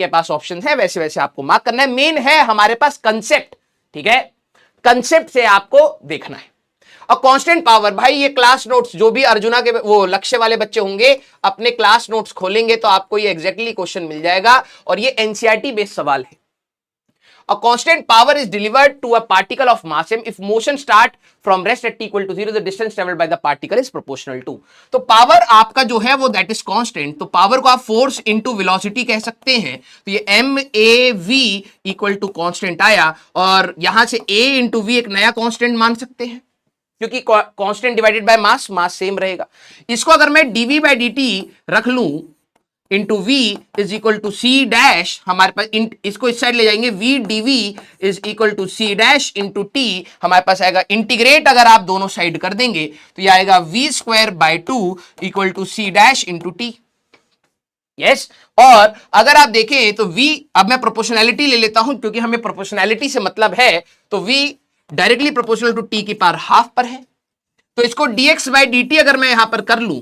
आपके पास ऑप्शन है, वैसे वैसे आपको मार्क करना है। मेन है हमारे पास कंसेप्ट, ठीक है, कंसेप्ट से आपको देखना है। और कांस्टेंट पावर, भाई ये क्लास नोट्स जो भी अर्जुना के वो लक्ष्य वाले बच्चे होंगे अपने क्लास नोट्स खोलेंगे तो आपको ये एग्जैक्टली क्वेश्चन मिल जाएगा, और ये एनसीईआरटी बेस्ड सवाल है। A constant power is delivered to a particle of mass m if motion start from rest at t equal to 0, the distance traveled by the particle is proportional to। तो power आपका जो है वो that is constant, तो power को आप force into velocity कह सकते हैं। तो ये M A V equal to constant आया, और यहां से ए इंटू वी एक नया कांस्टेंट मान सकते हैं क्योंकि constant divided by mass, mass same रहेगा। इसको अगर मैं dv बाई dt रख लूं into V is equal to C dash, हमारे पास इसको इस साइड ले जाएंगे, V DV is equal to C dash into T, हमारे पास आएगा इंटीग्रेट अगर आप दोनों साइड कर देंगे तो ये आएगा V square by 2 equal to C dash into T. Yes, और अगर आप देखें तो v, अब मैं प्रोपोर्शनैलिटी ले लेता हूं क्योंकि हमें प्रोपोर्शनैलिटी से मतलब है, तो v directly proportional to t की पावर हाफ पर है, तो इसको dx बाई dt अगर मैं यहां पर कर लूं,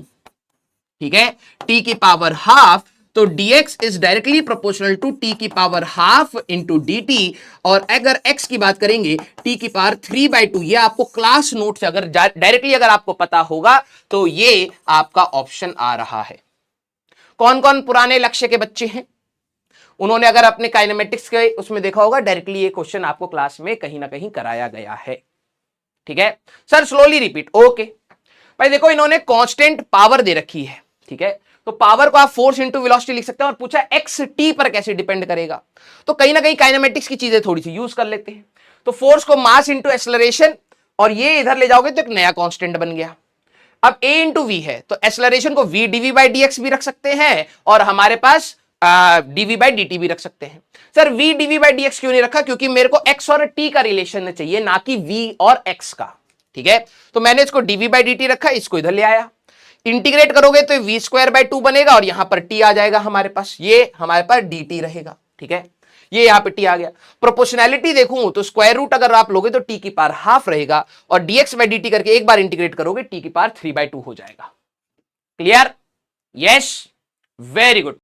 ठीक है, t की पावर हाफ, तो dx is directly proportional to t की पावर हाफ इंटू dt, और अगर x की बात करेंगे t की पावर 3/2, ये आपको क्लास नोट से अगर डायरेक्टली अगर आपको पता होगा तो ये आपका ऑप्शन आ रहा है। कौन कौन पुराने लक्ष्य के बच्चे हैं, उन्होंने अगर अपने काइनेमेटिक्स के उसमें देखा होगा, डायरेक्टली ये क्वेश्चन आपको क्लास में कहीं ना कहीं कराया गया है। ठीक है सर, स्लोली रिपीट, ओके भाई। देखो इन्होंने कांस्टेंट पावर दे रखी है, ठीक है, तो पावर को आप फोर्स इंटू वेलोसिटी लिख सकते हैं, और पूछा एक्स टी पर कैसे डिपेंड करेगा, तो कहीं ना कहीं काइनेमेटिक्स की चीजें थोड़ी सी यूज कर लेते हैं। तो फोर्स को मास इंटू एक्सेलरेशन, और ये इधर ले जाओगे तो एक नया कांस्टेंट बन गया। अब a इंटू वी है तो एक्सेलरेशन को v dv बाई dx भी रख सकते हैं, और हमारे पास dv बाई dt भी रख सकते हैं। Sir v dv by dx क्यों नहीं रखा, क्योंकि मेरे को x और t का रिलेशन चाहिए, ना कि v और x का। ठीक है, तो मैंने इसको dv बाई dt रखा, इसको इधर ले आया, इंटीग्रेट करोगे तो v स्क्वायर बाई 2 बनेगा, और यहां पर t आ जाएगा हमारे पास, ये हमारे पास dt रहेगा। ठीक है, ये यहां पे t आ गया। प्रोपोर्शनैलिटी देखूं तो स्क्वायर रूट अगर आप लोगे तो t की पावर हाफ रहेगा, और dx बाई dt करके एक बार इंटीग्रेट करोगे t की पावर 3/2 हो जाएगा। क्लियर? Yes, very good.